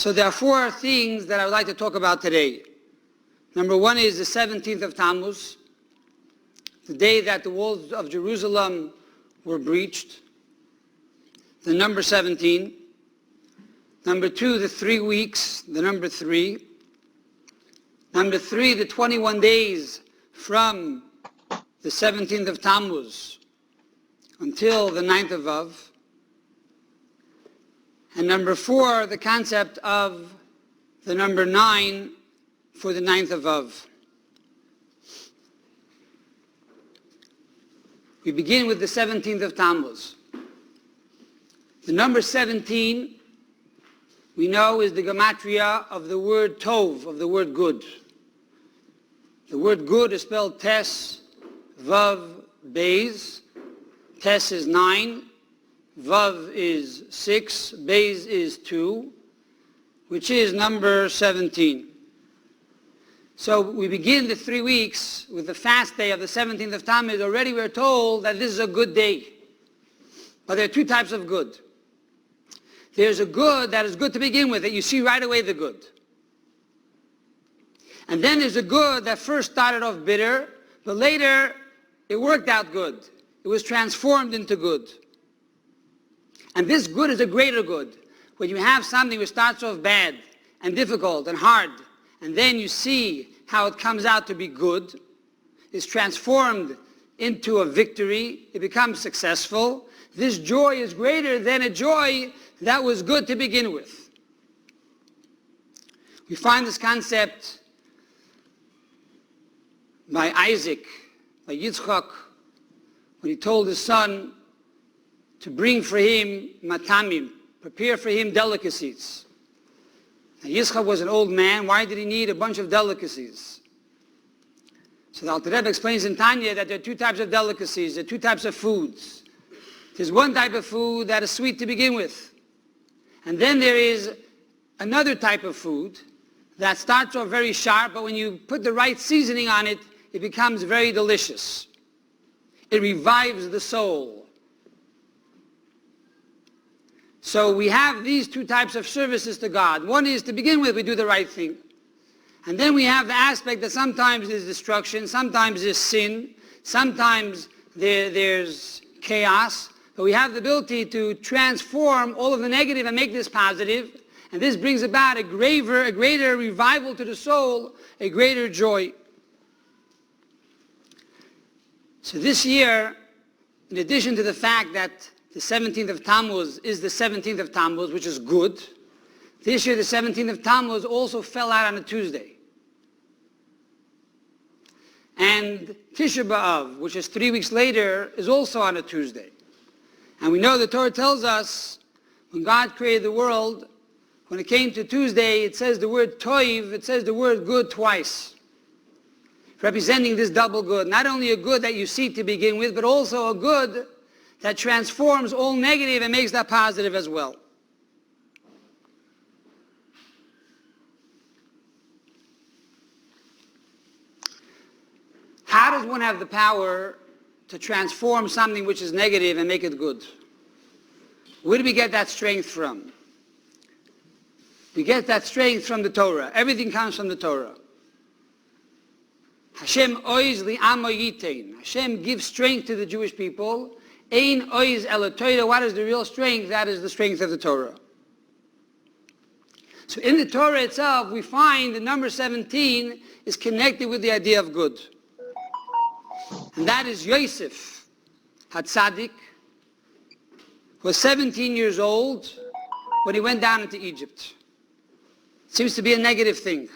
So there are four things that I would like to talk about today. Number one is the 17th of Tammuz, the day that the walls of Jerusalem were breached. The number 17. Number two, the 3 weeks, the number 3. Number 3, the 21 days from the 17th of Tammuz until the 9th of Av. And number 4, the concept of the number 9 for the 9th of Av. We begin with the 17th of Tammuz. The number 17, we know, is the Gematria of the word Tov, of the word good. The word good is spelled Tes, Vav, Beis. Tes is 9, Vav is 6, Beis is 2, which is number 17. So we begin the 3 weeks with the fast day of the 17th of Tammuz. Already we're told that this is a good day. But there are two types of good. There's a good that is good to begin with, that you see right away the good. And then there's a good that first started off bitter, but later it worked out good. It was transformed into good. And this good is a greater good. When you have something which starts off bad and difficult and hard, and then you see how it comes out to be good, is transformed into a victory, it becomes successful. This joy is greater than a joy that was good to begin with. We find this concept by Isaac, by Yitzchak, when he told his son to bring for him matamim, prepare for him delicacies. Now, Yitzchak was an old man. Why did he need a bunch of delicacies? So the Alter Rebbe explains in Tanya that there are two types of delicacies, there are two types of foods. There's one type of food that is sweet to begin with. And then there is another type of food that starts off very sharp, but when you put the right seasoning on it, it becomes very delicious. It revives the soul. So we have these two types of services to God. One is, to begin with, we do the right thing. And then we have the aspect that sometimes there's destruction, sometimes there's sin, sometimes there's chaos. But we have the ability to transform all of the negative and make this positive. And this brings about a greater revival to the soul, a greater joy. So this year, in addition to the fact that the 17th of Tammuz is the 17th of Tammuz, which is good, this year the 17th of Tammuz also fell out on a Tuesday. And Tisha B'Av, which is 3 weeks later, is also on a Tuesday. And we know the Torah tells us, when God created the world, when it came to Tuesday, it says the word toiv, it says the word good twice, representing this double good. Not only a good that you see to begin with, but also a good that transforms all negative and makes that positive as well. How does one have the power to transform something which is negative and make it good? Where do we get that strength from? We get that strength from the Torah. Everything comes from the Torah. Hashem oiz li amo yitein. Hashem gives strength to the Jewish people. Ein oiz el Torah. What is the real strength? That is the strength of the Torah. So in the Torah itself, we find the number 17 is connected with the idea of good. And that is Yosef HaTzadik, who was 17 years old when he went down into Egypt. Seems to be a negative thing.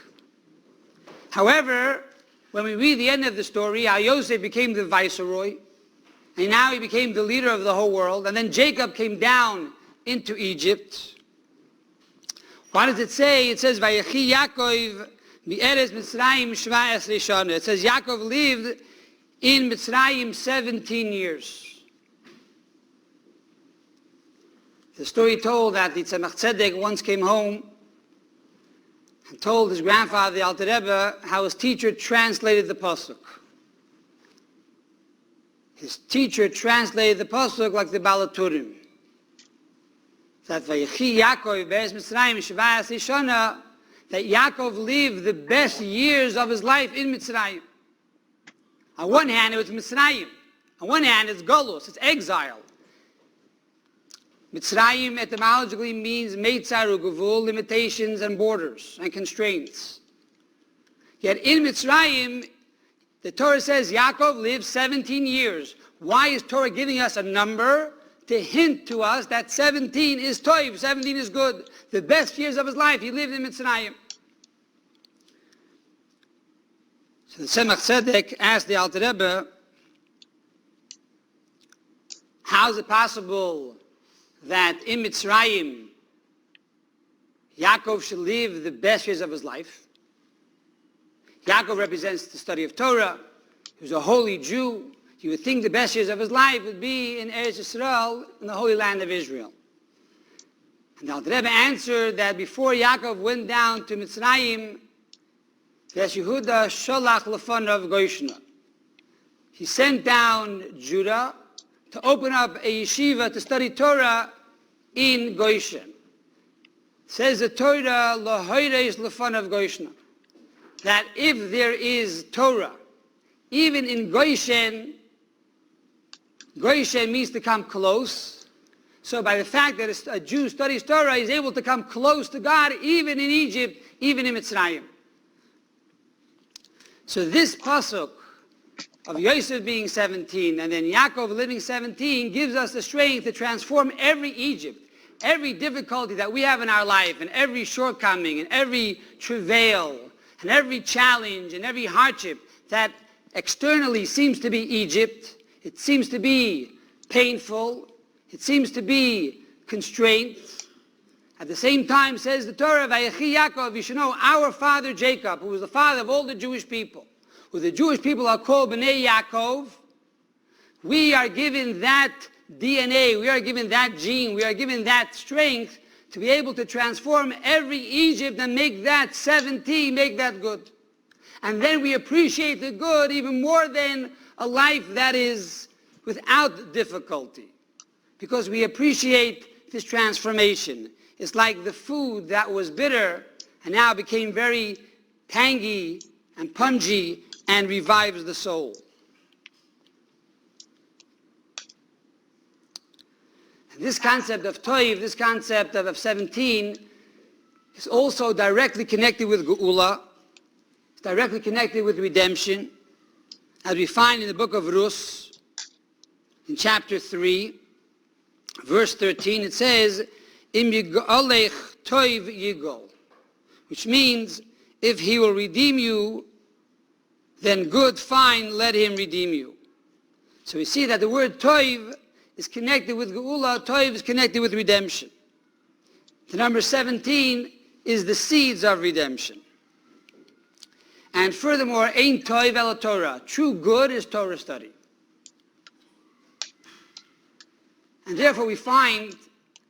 However, when we read the end of the story, how Yosef became the viceroy, and now he became the leader of the whole world, and then Jacob came down into Egypt. What does it say? It says, Vayechi Yaakov mi'eretz Mitzrayim shva esrei shana. It says Yaakov lived in Mitzrayim 17 years. The story told that the Tzemach Tzedek once came home and told his grandfather, the Alter Rebbe, how his teacher translated the pasuk. His teacher translated the pasuk like the Baal HaTurim. that Vayechi Yaakov be'ez Mitzrayim shevayas shana, that Yaakov lived the best years of his life in Mitzrayim. On one hand, it was Mitzrayim. On one hand, it's Golus, it's exile. Mitzrayim etymologically means Meitzar Ugavul, limitations and borders and constraints. Yet in Mitzrayim, the Torah says Yaakov lived 17 years. Why is Torah giving us a number? To hint to us that 17 is toiv, 17 is good. The best years of his life, he lived in Mitzrayim. So the Tzemach Tzedek asked the Alter Rebbe, how is it possible that in Mitzrayim, Yaakov should live the best years of his life? Yaakov represents the study of Torah. He was a holy Jew. You would think the best years of his life would be in Eretz Yisrael, in the Holy Land of Israel. And the Alter Rebbe answered that before Yaakov went down to Mitzrayim, Yehuda sholach lefanav Goshna. He sent down Judah to open up a yeshiva to study Torah in Goshen. Says the Torah, lahoyres lefanav Goshna, that if there is Torah, even in Goshen, Goshen means to come close. So by the fact that a Jew studies Torah, he's able to come close to God, even in Egypt, even in Mitzrayim. So this pasuk of Yosef being 17 and then Yaakov living 17 gives us the strength to transform every Egypt, every difficulty that we have in our life, and every shortcoming, and every travail, and every challenge, and every hardship that externally seems to be Egypt. It seems to be painful. It seems to be constraint. At the same time, says the Torah, Vayechi Yaakov, you should know our father Jacob, who was the father of all the Jewish people, who the Jewish people are called Bnei Yaakov. We are given that DNA, we are given that gene, we are given that strength to be able to transform every Egypt and make that 17, make that good. And then we appreciate the good even more than a life that is without difficulty, because we appreciate this transformation. It's like the food that was bitter and now became very tangy and pungy and revives the soul. And this concept of toiv, this concept of 17, is also directly connected with Geula. It's directly connected with redemption. As we find in the book of Rus, in chapter 3, verse 13, it says, Im yigolech toiv yigol, which means, if he will redeem you, then good, fine, let him redeem you. So we see that the word toiv is connected with Geula, toiv is connected with redemption. The number 17 is the seeds of redemption. And furthermore, ein toiv el Torah. True good is Torah study. And therefore we find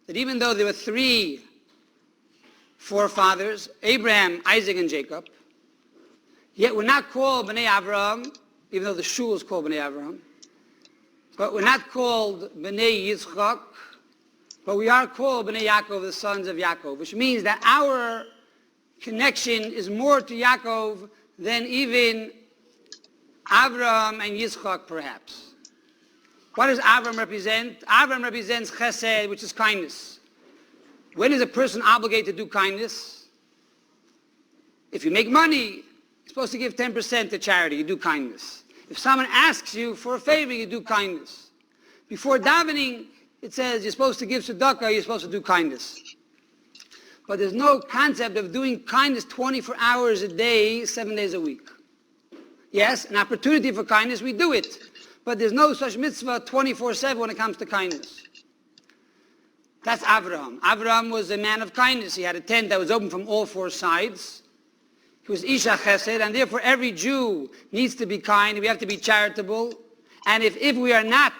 that even though there were 3 forefathers, Abraham, Isaac, and Jacob, yet we're not called Bnei Avraham, even though the shul is called Bnei Avraham, but we're not called Bnei Yitzchak, but we are called Bnei Yaakov, the sons of Yaakov, which means that our connection is more to Yaakov than even Avraham and Yitzchak, perhaps. What does Avraham represent? Avraham represents chesed, which is kindness. When is a person obligated to do kindness? If you make money, you're supposed to give 10% to charity, you do kindness. If someone asks you for a favor, you do kindness. Before davening, it says you're supposed to give tzedakah, you're supposed to do kindness. But there's no concept of doing kindness 24 hours a day, 7 days a week. Yes, an opportunity for kindness, we do it. But there's no such mitzvah 24/7 when it comes to kindness. That's Avraham. Avraham was a man of kindness. He had a tent that was open from all 4 sides. He was Isha Chesed, and therefore every Jew needs to be kind. We have to be charitable. And if we are not,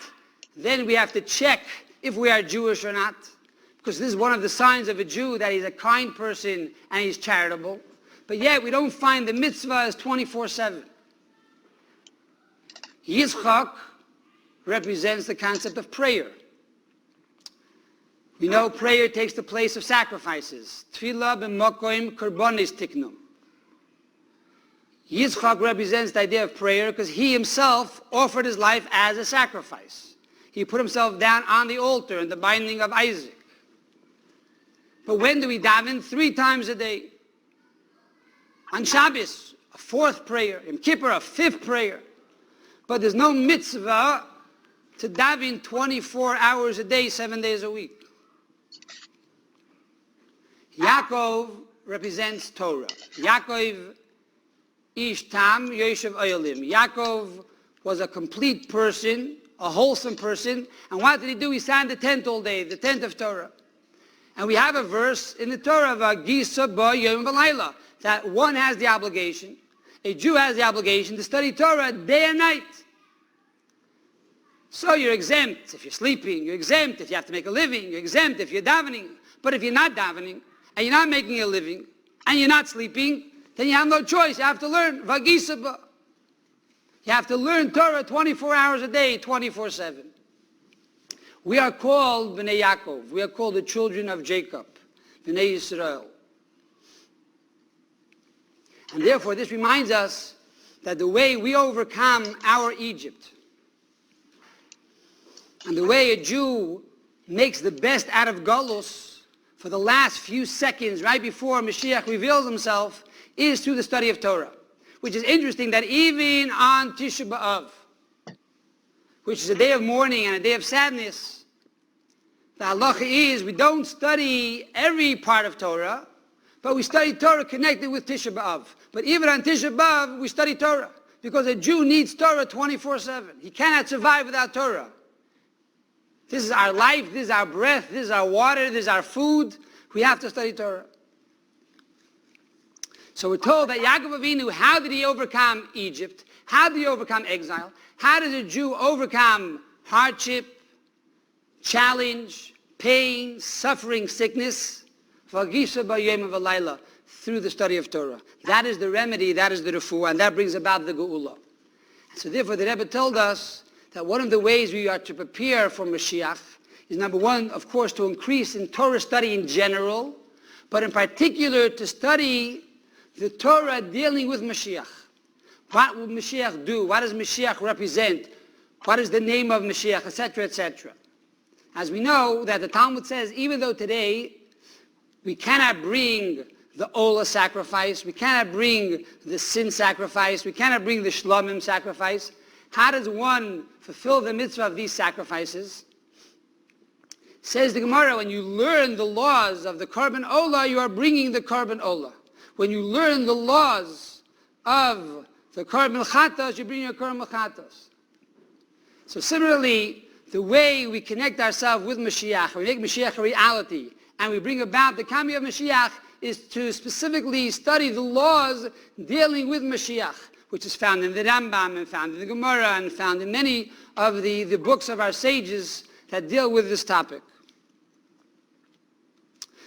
then we have to check if we are Jewish or not. Because this is one of the signs of a Jew, that he's a kind person and he's charitable. But yet we don't find the mitzvah as 24/7. Yitzchak represents the concept of prayer. We know prayer takes the place of sacrifices. Tefillah b'mokoim korbanis tiknum. Yitzchak represents the idea of prayer because he himself offered his life as a sacrifice. He put himself down on the altar in the binding of Isaac. But when do we daven? 3 times a day. On Shabbos, a 4th prayer. Yom Kippur, a 5th prayer. But there's no mitzvah to daven 24 hours a day, 7 days a week. Yaakov represents Torah. Yaakov ish tam yoshev oyalim. Yaakov was a complete person, a wholesome person. And what did he do? He sat in the tent all day, the tent of Torah. And we have a verse in the Torah of Gisa ba yom v'layla, that one has the obligation, a Jew has the obligation to study Torah day and night. So you're exempt if you're sleeping, you're exempt if you have to make a living, you're exempt if you're davening. But if you're not davening, and you're not making a living, and you're not sleeping, then you have no choice. You have to learn. V'gisa ba. You have to learn Torah 24 hours a day, 24/7. We are called Bnei Yaakov. We are called the children of Jacob, Bnei Yisrael. And therefore, this reminds us that the way we overcome our Egypt, and the way a Jew makes the best out of Galus for the last few seconds right before Mashiach reveals himself, is through the study of Torah. Which is interesting that even on Tisha B'Av, which is a day of mourning and a day of sadness, the halacha is we don't study every part of Torah, but we study Torah connected with Tisha B'Av. But even on Tisha B'Av, we study Torah, because a Jew needs Torah 24/7. He cannot survive without Torah. This is our life, this is our breath, this is our water, this is our food. We have to study Torah. So we're told that Yaakov Avinu, how did he overcome Egypt? How did he overcome exile? How does a Jew overcome hardship, challenge, pain, suffering, sickness? Through the study of Torah. That is the remedy, that is the refuah, and that brings about the geula. So therefore the Rebbe told us that one of the ways we are to prepare for Mashiach is, number one, of course, to increase in Torah study in general, but in particular to study the Torah dealing with Mashiach. What will Mashiach do? What does Mashiach represent? What is the name of Mashiach, etc., etc. As we know that the Talmud says, even though today we cannot bring the Ola sacrifice, we cannot bring the sin sacrifice, we cannot bring the Shlomim sacrifice, how does one fulfill the mitzvah of these sacrifices? Says the Gemara, when you learn the laws of the Korban Ola, you are bringing the Korban Ola. When you learn the laws of the Korban Chatos, you bring your Korban Chatos. So similarly, the way we connect ourselves with Mashiach, we make Mashiach a reality, and we bring about the coming of Mashiach, is to specifically study the laws dealing with Mashiach, which is found in the Rambam and found in the Gemara and found in many of the books of our sages that deal with this topic.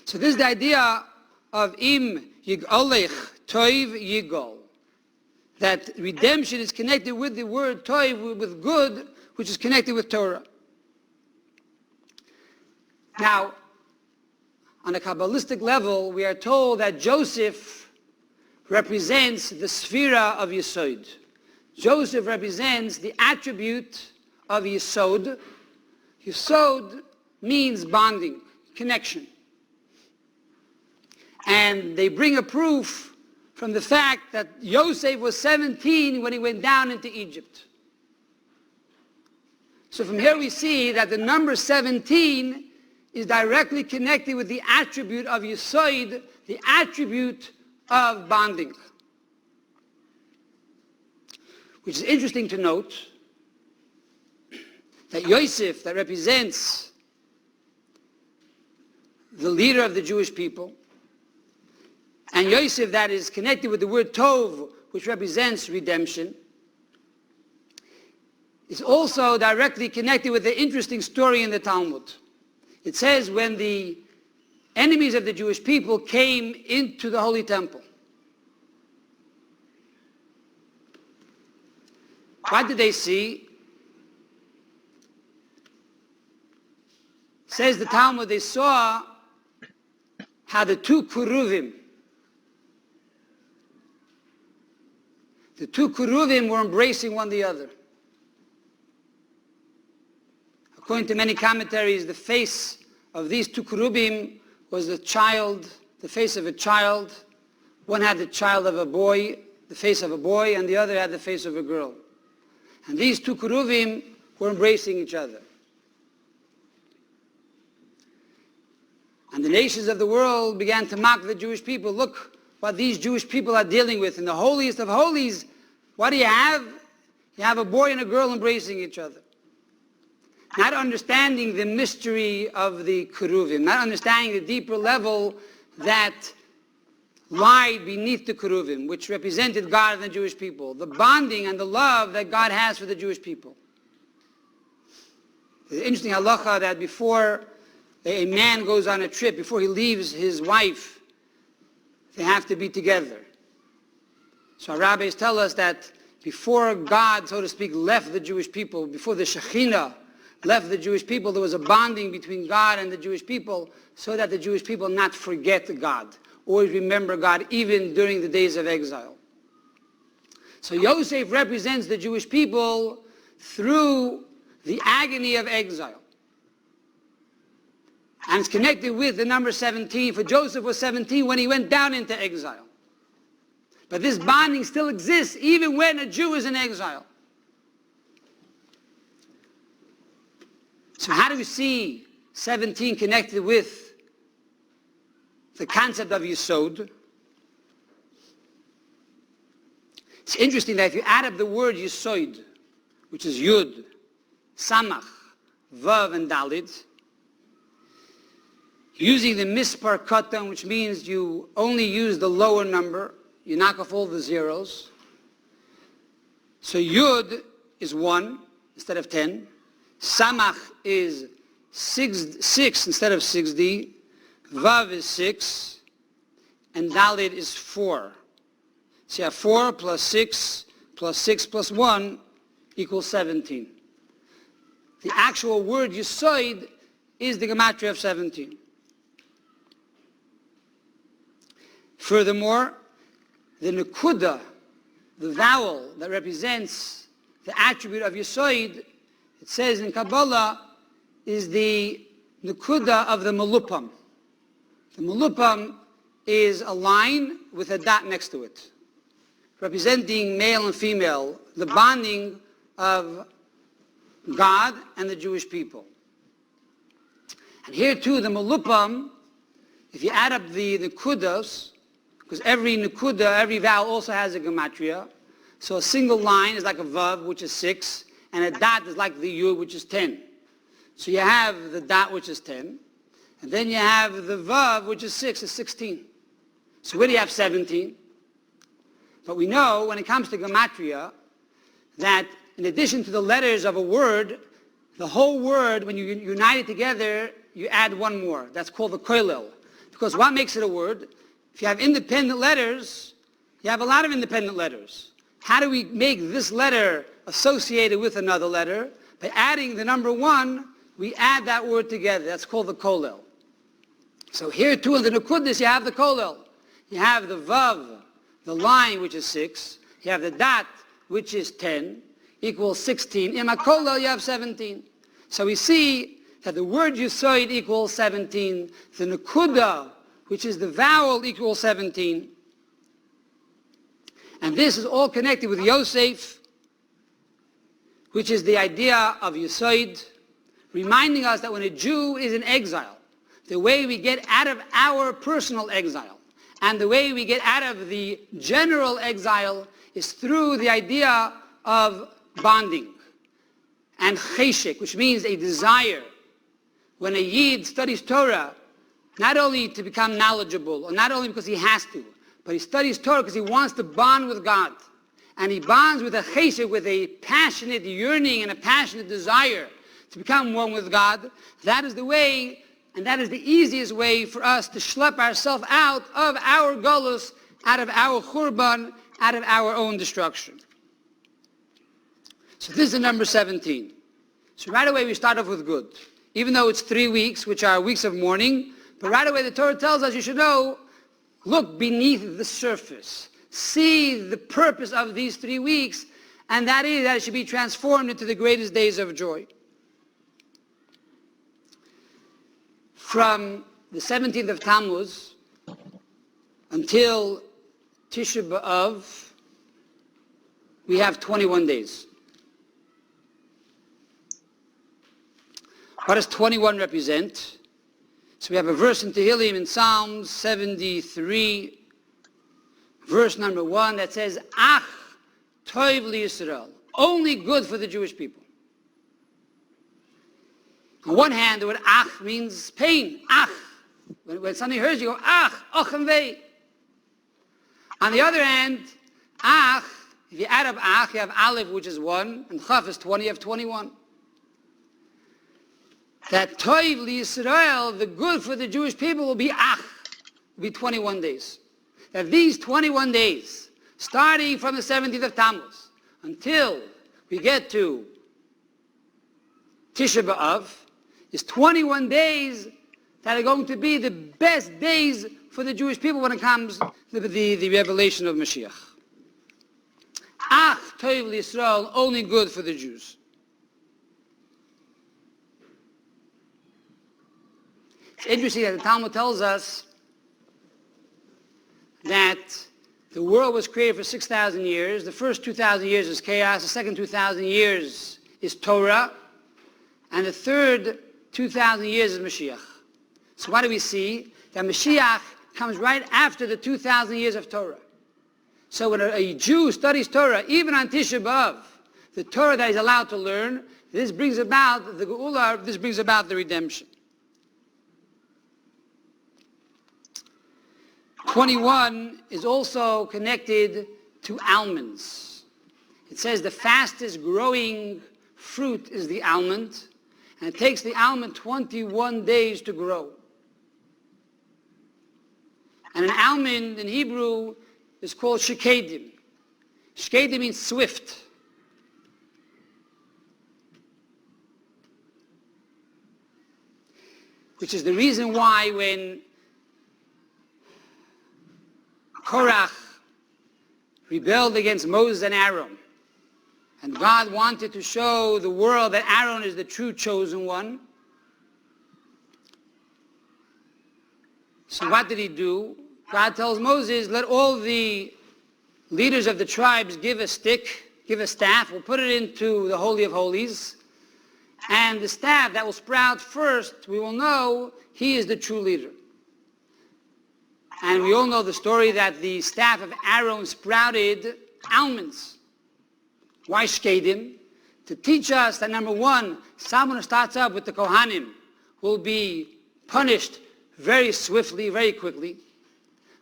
So this is the idea of Im Yigolech Toiv Yigol, that redemption is connected with the word Toiv, with good, which is connected with Torah. Now, on a Kabbalistic level, we are told that Joseph represents the sphera of Yesod. Joseph represents the attribute of Yesod. Yesod means bonding, connection. And they bring a proof from the fact that Yosef was 17 when he went down into Egypt. So from here we see that the number 17 is directly connected with the attribute of Yesod, the attribute of bonding. Which is interesting to note that Yosef, that represents the leader of the Jewish people, and Yosef, that is connected with the word Tov, which represents redemption, is also directly connected with the interesting story in the Talmud. It says when the enemies of the Jewish people came into the Holy Temple, what did they see? Says the Talmud, they saw how the two Kuruvim were embracing one the other. According to many commentaries, the face of these two Kurubim was the face of a child. One had the child of a boy, the face of a boy, and the other had the face of a girl. And these two Kuruvim were embracing each other. And the nations of the world began to mock the Jewish people. Look what these Jewish people are dealing with. In the holiest of holies, what do you have? You have a boy and a girl embracing each other. Not understanding the mystery of the Kuruvim, not understanding the deeper level that lied beneath the Kuruvim, which represented God and the Jewish people, the bonding and the love that God has for the Jewish people. It's interesting halacha that before a man goes on a trip, before he leaves his wife, they have to be together. So our rabbis tell us that before God, so to speak, left the Jewish people, before the Shekhinah left the Jewish people, there was a bonding between God and the Jewish people so that the Jewish people not forget God, always remember God, even during the days of exile. So Yosef represents the Jewish people through the agony of exile. And it's connected with the number 17. For Joseph was 17 when he went down into exile. But this bonding still exists even when a Jew is in exile. So how do we see 17 connected with the concept of Yesod? It's interesting that if you add up the word Yesod, which is Yud, Samach, Vav, and Dalit, using the mispar katan, which means you only use the lower number, you knock off all the zeros. So Yud is 1 instead of 10. Samach is 6 instead of 60. Vav is 6. And Dalit is 4. So you have 4 plus 6 plus 6 plus 1 equals 17. The actual word Yesod is the Gematria of 17. Furthermore, the Nekuda, the vowel that represents the attribute of Yesod, it says in Kabbalah, is the Nekuda of the Melupam. The Melupam is a line with a dot next to it, representing male and female, the bonding of God and the Jewish people. And here too, the Melupam, if you add up the Nekudas, because every Nekuda, every vowel also has a Gematria, so a single line is like a Vav, which is 6, and a dot is like the Yud, which is 10. So you have the dot, which is 10, and then you have the Vav, which is 6, is 16. So where do you have 17? But we know when it comes to Gematria that in addition to the letters of a word, the whole word, when you unite it together, you add one more. That's called the koilel. Because what makes it a word? If you have independent letters, you have a lot of independent letters. How do we make this letter associated with another letter? By adding the number 1, we add that word together. That's called the kollel. So here too in the Nekudas you have the kollel. You have the vav, the line, which is 6. You have the dot, which is 10, equals 16. In a kollel you have 17. So we see that the word Yesod equals 17. The Nekuda, which is the vowel, equals 17. And this is all connected with Yosef, which is the idea of Yesod, reminding us that when a Jew is in exile, the way we get out of our personal exile and the way we get out of the general exile is through the idea of bonding and cheshek, which means a desire. When a Yid studies Torah, not only to become knowledgeable, or not only because he has to, but he studies Torah because he wants to bond with God. And he bonds with a cheshek, with a passionate yearning and a passionate desire to become one with God. That is the way, and that is the easiest way for us to schlep ourselves out of our golus, out of our churban, out of our own destruction. So this is number 17. So right away we start off with good. even though it's 3 weeks, which are weeks of mourning. But right away the Torah tells us you should know, look beneath the surface. See the purpose of these 3 weeks, and that is that it should be transformed into the greatest days of joy. From the 17th of Tammuz until Tisha B'Av, we have 21 days. What does 21 represent? So we have a verse in Tehillim in Psalms 73, verse number 1, that says, Ach Tov Yisrael, only good for the Jewish people. On one hand, the word ach means pain, ach. When something hurts, you go, ach, ochem vei. On the other hand, ach, if you add up ach, you have aleph, which is 1, and chaf is 20, you have 21. That Tov Yisrael, the good for the Jewish people, will be ach, will be 21 days. That these 21 days, starting from the 17th of Tammuz, until we get to Tisha B'Av, is 21 days that are going to be the best days for the Jewish people when it comes to the revelation of Mashiach. Ach Tov Yisrael, only good for the Jews. It's interesting that the Talmud tells us that the world was created for 6,000 years. The first 2,000 years is chaos. The second 2,000 years is Torah. And the third 2,000 years is Mashiach. So what do we see? That Mashiach comes right after the 2,000 years of Torah. So when a Jew studies Torah, even on Tisha B'Av, the Torah that he's allowed to learn, this brings about the Geula, this brings about the redemption. 21 is also connected to almonds. It says the fastest growing fruit is the almond, and it takes the almond 21 days to grow. And an almond in Hebrew is called shekedim. Shekedim means swift. Which is the reason why when Korach rebelled against Moses and Aaron, and God wanted to show the world that Aaron is the true chosen one. So what did he do? God tells Moses, let all the leaders of the tribes give a stick, give a staff, we'll put it into the Holy of Holies, and the staff that will sprout first, we will know he is the true leader. And we all know the story that the staff of Aaron sprouted almonds. Why shkedim? To teach us that, number one, someone who starts up with the Kohanim will be punished very swiftly, very quickly.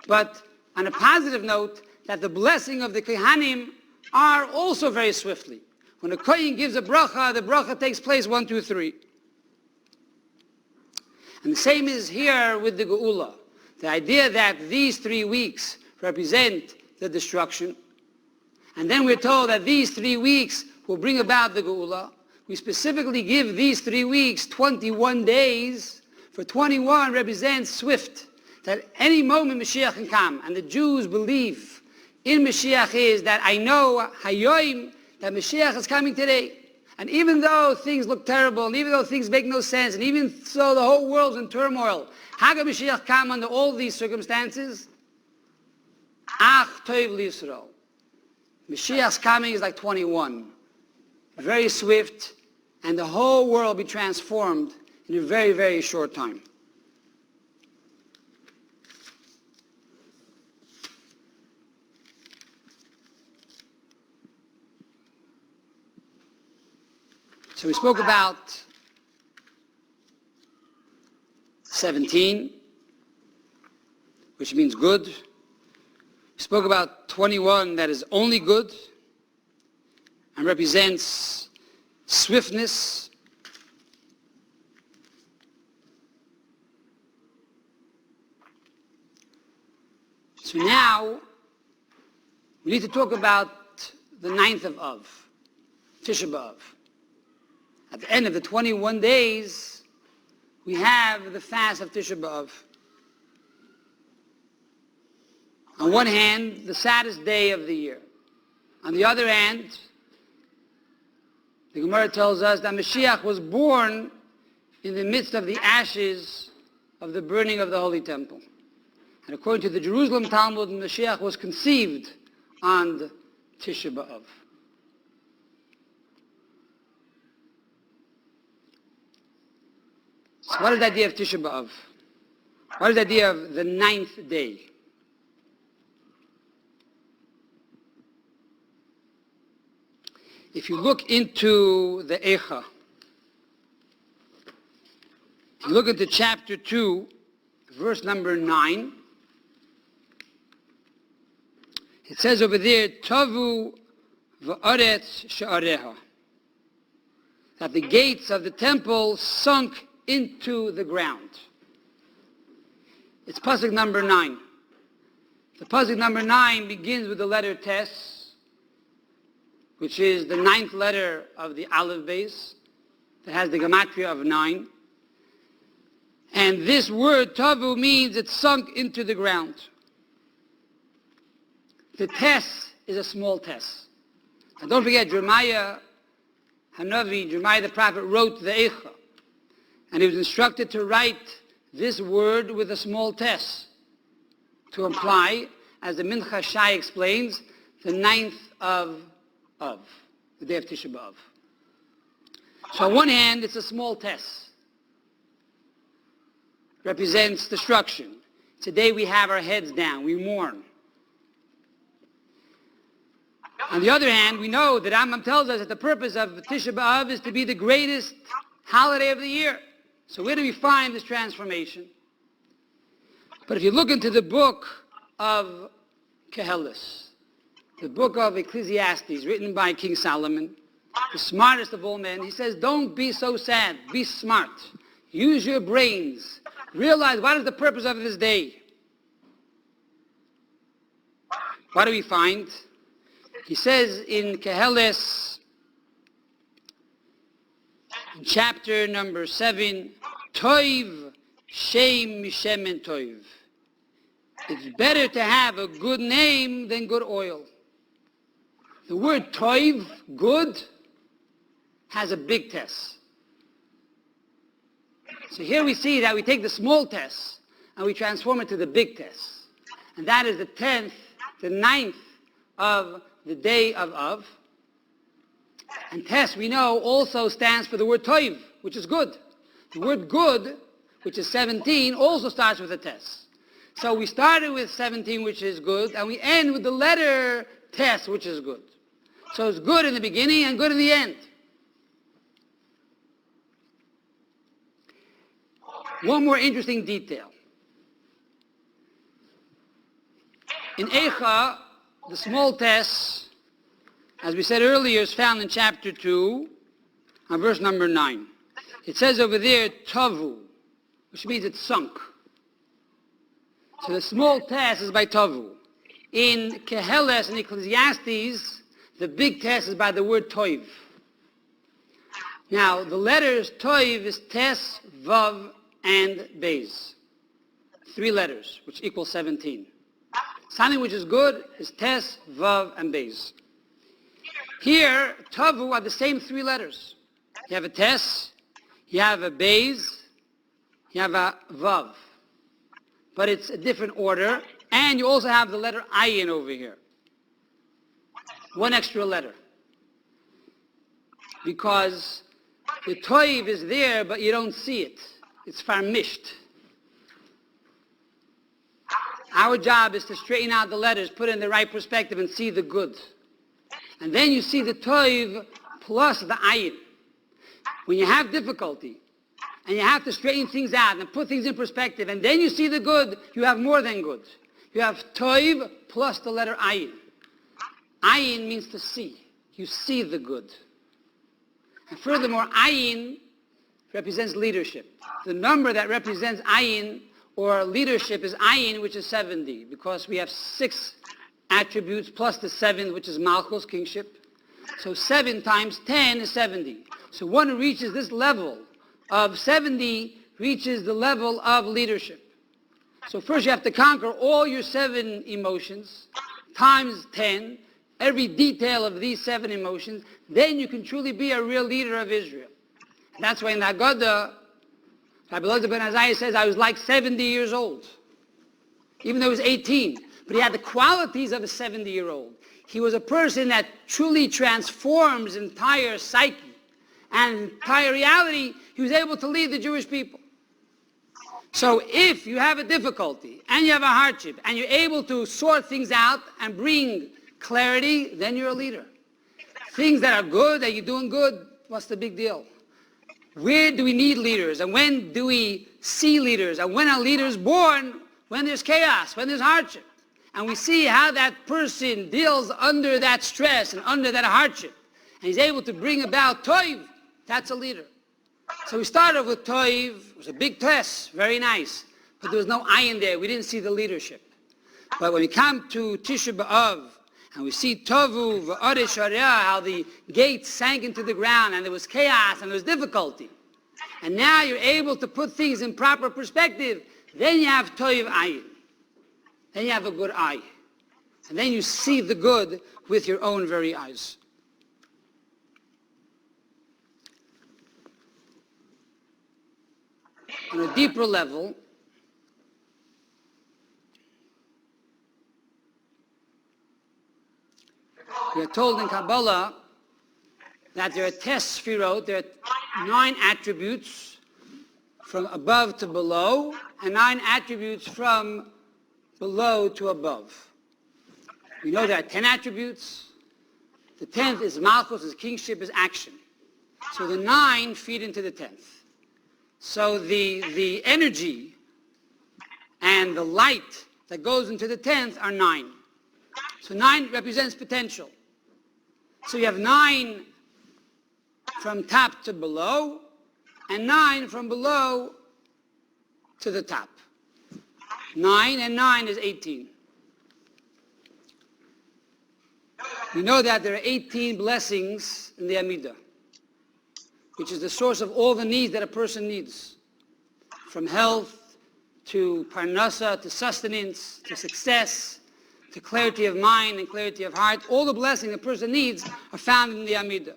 But on a positive note, that the blessing of the Kohanim are also very swiftly. When a Kohen gives a bracha, the bracha takes place 1, 2, 3. And the same is here with the Geula. The idea that these 3 weeks represent the destruction, and then we're told that these 3 weeks will bring about the Geula. We specifically give these 3 weeks 21 days, for 21 represents swift, that any moment Mashiach can come. And the Jews believe in Mashiach is that I know Hayoim, that Mashiach is coming today. And even though things look terrible, and even though things make no sense, and even so the whole world's in turmoil, how can Mashiach come under all these circumstances? Ach Tov Yisrael. Mashiach's coming is like 21. Very swift, and the whole world will be transformed in a very, very short time. So we spoke about 17, which means good. We spoke about 21, that is only good and represents swiftness. So now we need to talk about the 9th of Av, Tisha B'Av. At the end of the 21 days, we have the fast of Tisha B'Av. On one hand, the saddest day of the year. On the other hand, the Gemara tells us that Mashiach was born in the midst of the ashes of the burning of the Holy Temple. And according to the Jerusalem Talmud, Mashiach was conceived on Tisha B'Av. So what is the idea of Tisha B'Av? What is the idea of the 9th day? If you look into the Eicha, if you look into chapter 2, verse number 9, it says over there, Tavu v'aretz she'areha, that the gates of the temple sunk into the ground. It's pasuk number 9. The pasuk number 9 begins with the letter Tes, which is the 9th letter of the Aleph base, that has the Gematria of 9. And this word, Tavu, means it sunk into the ground. The Tes is a small Tes. And don't forget, Jeremiah Hanavi, Jeremiah the prophet, wrote the Eicha. And he was instructed to write this word with a small Tes, to imply, as the Mincha Shai explains, the 9th of the day of Tisha B'Av. So on one hand, it's a small Tes. Represents destruction. Today we have our heads down, we mourn. On the other hand, we know that Rambam tells us that the purpose of Tisha B'Av is to be the greatest holiday of the year. So where do we find this transformation? But if you look into the book of Kehelis, the book of Ecclesiastes, written by King Solomon, the smartest of all men, he says, don't be so sad, be smart. Use your brains. Realize what is the purpose of this day. What do we find? He says in Kehelis, in chapter number 7, Toiv Shem Mishemen Toiv. It's better to have a good name than good oil. The word Toiv, good, has a big Tes. So here we see that we take the small Tes and we transform it to the big Tes. And that is the 10th, the 9th of the day of Av. And Tes, we know, also stands for the word Toiv, which is good. The word good, which is 17, also starts with a Tes. So we started with 17, which is good, and we end with the letter Tes, which is good. So it's good in the beginning and good in the end. One more interesting detail. In Eicha, the small Tes, as we said earlier, is found in chapter 2, on verse number 9. It says over there, Tavu, which means it sunk. So the small Tes is by Tavu. In Keheles and Ecclesiastes, the big Tes is by the word Toiv. Now, the letters Toiv is Tes, Vav, and Beis. 3 letters, which equal 17. Something which is good is Tes, Vav, and Beis. Here, Tavu are the same 3 letters. You have a Tes, you have a Beis, you have a Vav. But it's a different order, and you also have the letter Ayin over here. 1 extra letter. Because the Toiv is there, but you don't see it. It's farmished. Our job is to straighten out the letters, put it in the right perspective, and see the good. And then you see the Toiv plus the Ayin. When you have difficulty, and you have to straighten things out and put things in perspective, and then you see the good, you have more than good. You have Toiv plus the letter Ayin. Ayin means to see. You see the good. And furthermore, Ayin represents leadership. The number that represents Ayin or leadership is Ayin, which is 70, because we have 6 attributes plus the 7th, which is Malchus, kingship. So 7 times 10 is 70. So one who reaches this level of 70 reaches the level of leadership. So first you have to conquer all your 7 emotions, times 10, every detail of these 7 emotions. Then you can truly be a real leader of Israel. And that's why in the Haggadah, Rabbi Elazar ben Azariah says, I was like 70 years old, even though he was 18. But he had the qualities of a 70-year-old. He was a person that truly transforms entire psyche and entire reality. He was able to lead the Jewish people. So if you have a difficulty and you have a hardship and you're able to sort things out and bring clarity, then you're a leader. Things that are good, that you're doing good, what's the big deal? Where do we need leaders? And when do we see leaders? And when are leaders born? When there's chaos, when there's hardship. And we see how that person deals under that stress and under that hardship. And he's able to bring about toiv. That's a leader. So we started with toiv. It was a big test, very nice. But there was no ayin there. We didn't see the leadership. But when we come to Tisha B'Av, and we see tovu v'oreh sharia, how the gates sank into the ground, and there was chaos, and there was difficulty. And now you're able to put things in proper perspective. Then you have toiv ayin. Then you have a good eye. And then you see the good with your own very eyes. On a deeper level, we are told in Kabbalah that there are sefirot, there are 9 attributes from above to below, and 9 attributes from below to above. We know there are 10 attributes. The 10th is Malchus, is kingship, is action. So the 9 feed into the 10th. So the energy and the light that goes into the 10th are 9. So 9 represents potential. So you have 9 from top to below, and 9 from below to the top. 9 and 9 is 18. We know that there are 18 blessings in the Amidah, which is the source of all the needs that a person needs, from health to parnasa, to sustenance, to success, to clarity of mind and clarity of heart. All the blessings a person needs are found in the Amidah.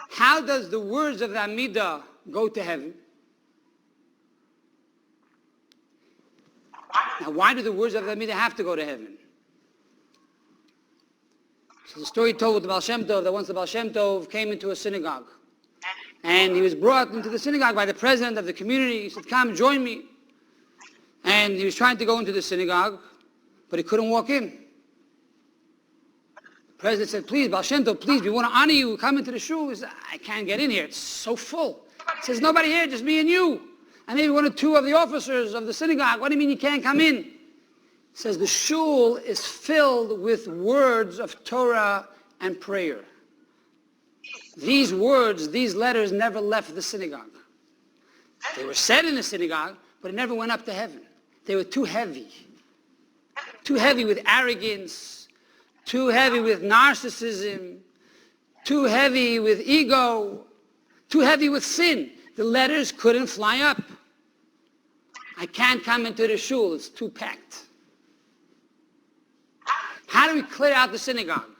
How does the words of the Amidah go to heaven? Now, why do the words of the Amidah have to go to heaven? So the story told with the Baal Shem Tov that once the Baal Shem Tov came into a synagogue. And he was brought into the synagogue by the president of the community. He said, come, join me. And he was trying to go into the synagogue, but he couldn't walk in. The president said, please, Baal Shem Tov, please, we want to honor you. Come into the shul. He said, I can't get in here. It's so full. He says, nobody here, just me and you. And maybe 1 or 2 of the officers of the synagogue. What do you mean you can't come in? He says, the shul is filled with words of Torah and prayer. These words, these letters never left the synagogue. They were said in the synagogue, but it never went up to heaven. They were too heavy. Too heavy with arrogance, too heavy with narcissism, too heavy with ego, too heavy with sin. The letters couldn't fly up. I can't come into the shul, it's too packed. How do we clear out the synagogue?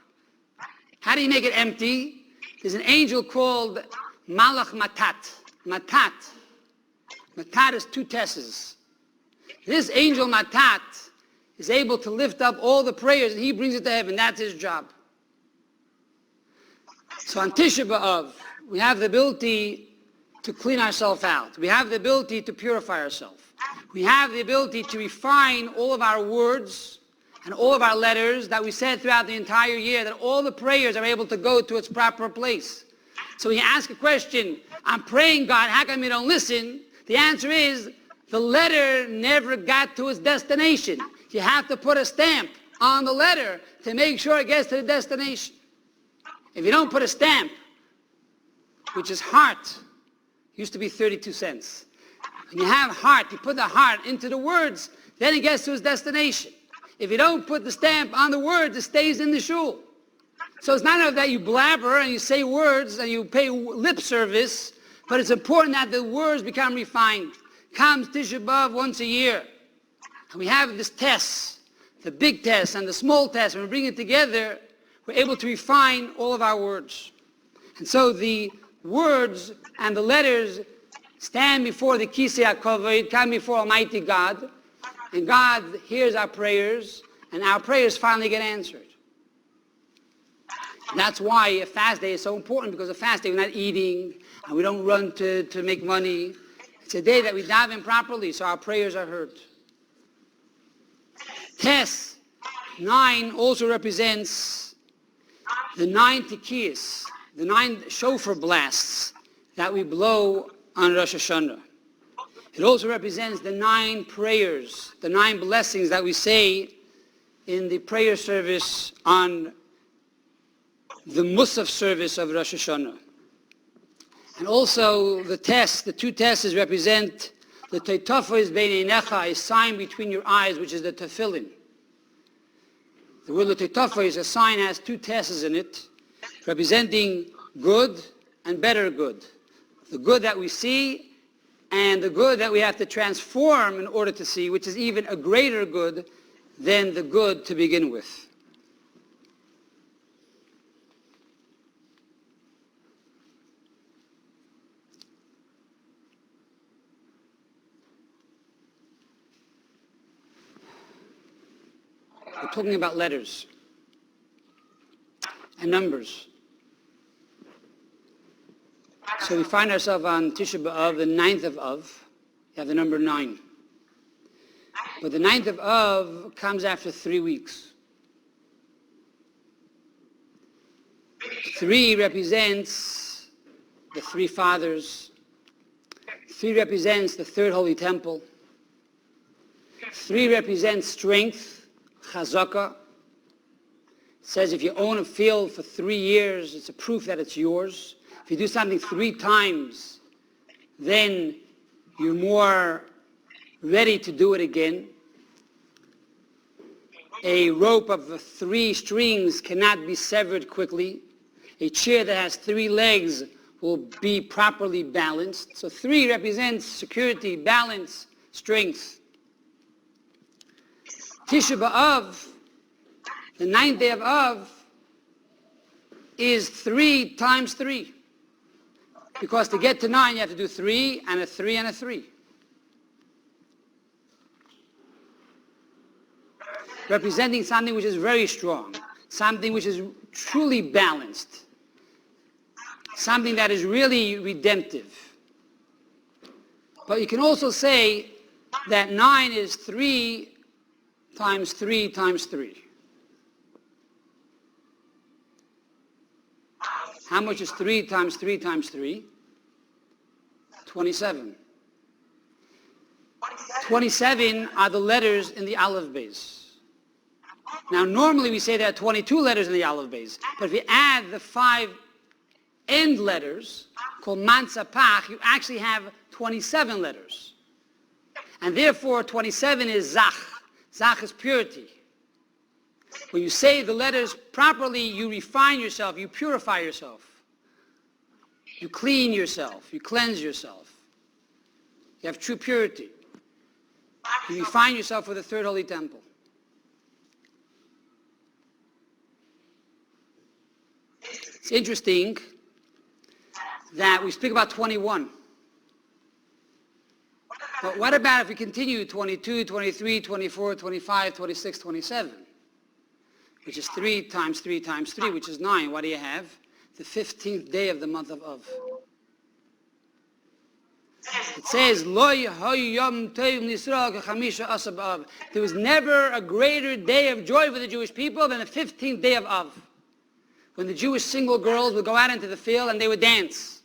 How do you make it empty? There's an angel called Malach Matat. Matat. Matat is 2 tesses. This angel Matat is able to lift up all the prayers and he brings it to heaven. That's his job. So on Tisha B'Av, we have the ability to clean ourselves out. We have the ability to purify ourselves. We have the ability to refine all of our words and all of our letters that we said throughout the entire year, that all the prayers are able to go to its proper place. So when you ask a question, I'm praying, God, how come you don't listen? The answer is, the letter never got to its destination. You have to put a stamp on the letter to make sure it gets to the destination. If you don't put a stamp, which is heart, used to be 32 cents. When you have heart, you put the heart into the words, then it gets to its destination. If you don't put the stamp on the words, it stays in the shul. So it's not enough that you blabber and you say words and you pay lip service, But it's important that the words become refined. Comes Tisha B'Av once a year. And we have this test, the big test and the small test. When we bring it together, we're able to refine all of our words. And so the words and the letters stand before the Kisei HaKavod, come before Almighty God, and God hears our prayers, and our prayers finally get answered. And that's why a fast day is so important, because a fast day we're not eating, and we don't run to make money. It's a day that we daven properly, so our prayers are heard. Tes 9 also represents the 9 tekiyas, the 9 shofar blasts that we blow on Rosh Hashanah. It also represents the 9 prayers, the 9 blessings that we say in the prayer service on the Musaf service of Rosh Hashanah. And also the 2 tests represent the Teitafos Bein Einecha, a sign between your eyes, which is the tefillin. The word Teitafos, a sign, has 2 tests in it, representing good and better good. The good that we see and the good that we have to transform in order to see, which is even a greater good than the good to begin with. We're talking about letters and numbers. So we find ourselves on Tisha B'Av, the 9th of Av. You have the number 9. But the 9th of Av comes after 3 weeks. 3 represents the 3 fathers. 3 represents the 3rd Holy Temple. 3 represents strength, chazaka. It says if you own a field for 3 years, it's a proof that it's yours. If you do something 3 times, then you're more ready to do it again. A rope of 3 strings cannot be severed quickly. A chair that has 3 legs will be properly balanced. So 3 represents security, balance, strength. Tisha B'Av, the 9th day of Av, is 3 times 3. Because to get to 9, you have to do 3 and a 3 and a 3. Representing something which is very strong, something which is truly balanced, something that is really redemptive. But you can also say that 9 is 3 times 3 times 3. How much is 3 times 3 times 3? 27. 27 are the letters in the Aleph base. Now, normally we say there are 22 letters in the Aleph base, but if you add the 5 end letters, called Mansapach, you actually have 27 letters. And therefore, 27 is Zach. Zach is purity. When you say the letters properly, you refine yourself, you purify yourself. You clean yourself, you cleanse yourself. You have true purity. You refine yourself for the 3rd Holy Temple. It's interesting that we speak about 21. But what about if we continue 22, 23, 24, 25, 26, 27? Which is 3 times 3 times 3, which is 9. What do you have? The 15th day of the month of Av. It says, there was never a greater day of joy for the Jewish people than the 15th day of Av, when the Jewish single girls would go out into the field and they would dance.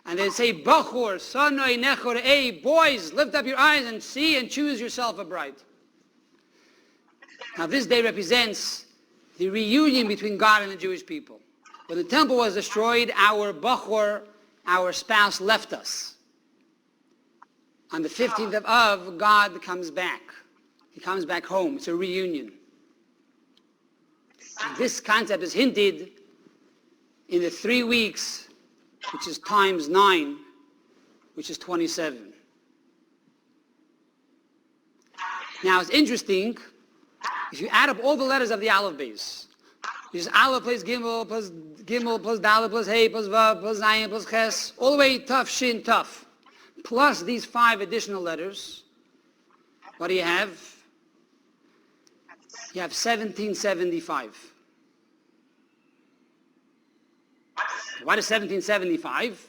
And they'd say, Bachur, Sanoi Nechor, hey, boys, lift up your eyes and see and choose yourself a bride. Now this day represents the reunion between God and the Jewish people. When the temple was destroyed, our Bachur, our spouse, left us. On the 15th of Av, God comes back. He comes back home. It's a reunion. And this concept is hinted in the 3 weeks, which is times 9, which is 27. Now it's interesting, if you add up all the letters of the Aleph base, which is Aleph plus Gimel plus Dalet plus Hey plus Vav plus Zayin plus Ches, all the way Taf, Shin, Taf, plus these 5 additional letters, what do you have? You have 1775. What is 1775?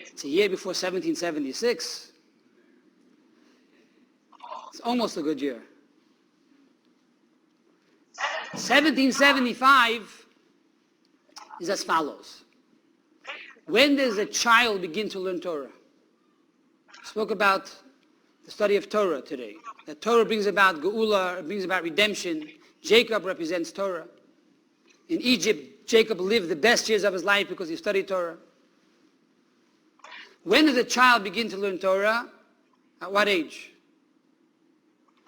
It's a year before 1776. It's almost a good year. 1775 is as follows. When does a child begin to learn Torah? We spoke about the study of Torah today. That Torah brings about Geula, it brings about redemption. Jacob represents Torah. In Egypt, Jacob lived the best years of his life because he studied Torah. When does a child begin to learn Torah? At what age?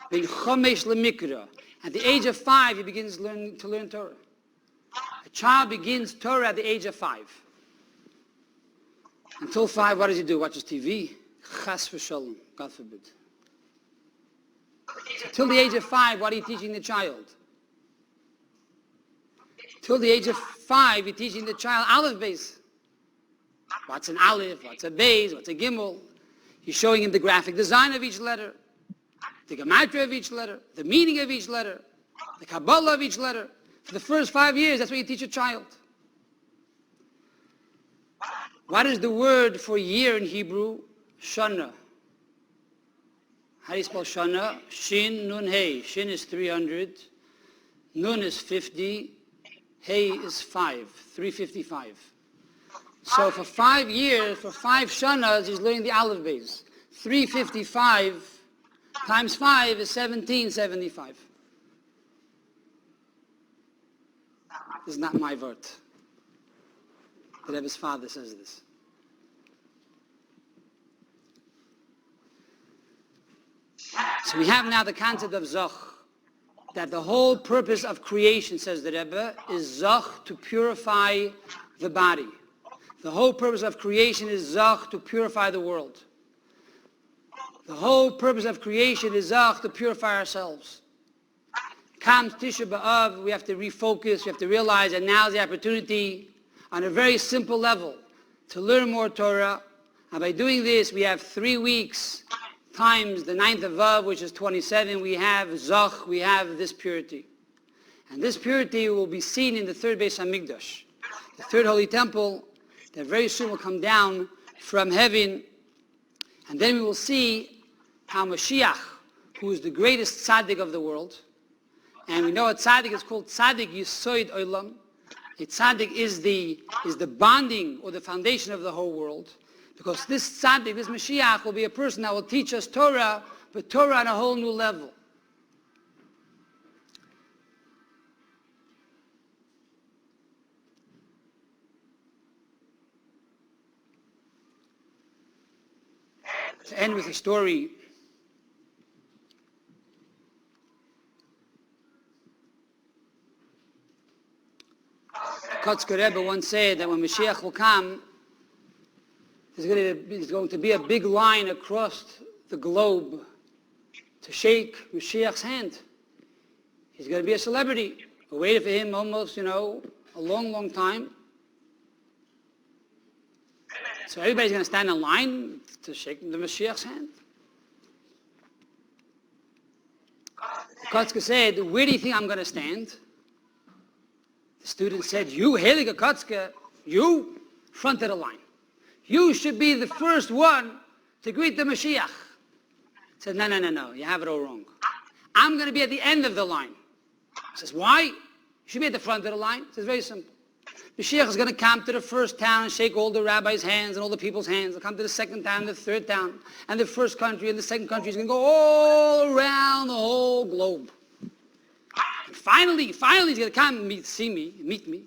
Ben Chomesh Lemikra. At the age of 5, he begins to learn Torah. A child begins Torah at the age of 5. Until 5, what does he do? Watches TV? Chas v'shalom, God forbid. So till the age of 5, what are you teaching the child? Till the age of 5, you're teaching the child Aleph base. What's an Aleph? What's a base? What's a Gimel? You're showing him the graphic design of each letter, the Gematria of each letter, the meaning of each letter, the Kabbalah of each letter. For the first 5 years, that's what you teach a child. What is the word for year in Hebrew? Shana. How do you spell Shana? Shin, Nun, Hey. Shin is 300. Nun is 50. Hey is 5. 355. So for 5 years, for 5 Shanas, he's learning the Aleph base. 355 times 5 is 1775. This is not my word. The Rebbe's father says this. So we have now the concept of Zoch, that the whole purpose of creation, says the Rebbe, is Zoch, to purify the body. The whole purpose of creation is Zoch, to purify the world. The whole purpose of creation is Zoch, to purify ourselves. Comes Tisha B'Av, we have to refocus, we have to realize that now is the opportunity on a very simple level to learn more Torah. And by doing this, we have 3 weeks times the 9th of Vav, which is 27. We have Zoch, we have this purity. And this purity will be seen in the third Beis HaMikdash, the third Holy Temple, that very soon will come down from heaven. And then we will see how Mashiach, who is the greatest tzaddik of the world, and we know a tzaddik is called tzaddik Yisoid Olam. A tzaddik is the bonding or the foundation of the whole world. Because this tzaddik, this Mashiach, will be a person that will teach us Torah, but Torah on a whole new level. To end with a story, Kotzker Rebbe once said that when Mashiach will come, there's going to be a big line across the globe to shake Mashiach's hand. He's going to be a celebrity. We waited for him almost, a long, long time. So everybody's going to stand in line to shake the Mashiach's hand. Kotzker said, where do you think I'm going to stand? The student said, you, Heilige Kotzker, you, front of the line. You should be the first one to greet the Mashiach. He said, no, you have it all wrong. I'm going to be at the end of the line. He says, why? You should be at the front of the line. He says, very simple. Mashiach is going to come to the first town and shake all the rabbis' hands and all the people's hands. He'll come to the second town, the third town, and the first country and the second country. He's going to go all around the whole globe. And finally, he's going to come and meet me.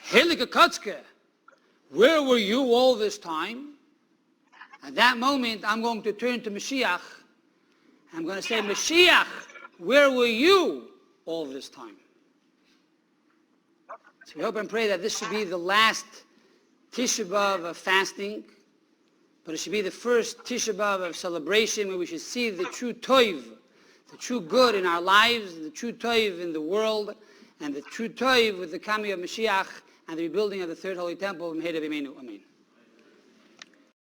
Heilige Kotzker, where were you all this time? At that moment, I'm going to turn to Mashiach. I'm going to say, Mashiach, where were you all this time? So we hope and pray that this should be the last Tisha B'Av of fasting, but it should be the first Tisha B'Av of celebration where we should see the true toiv, the true good in our lives, the true toiv in the world, and the true toiv with the coming of Mashiach and the rebuilding of the third holy temple. Amen.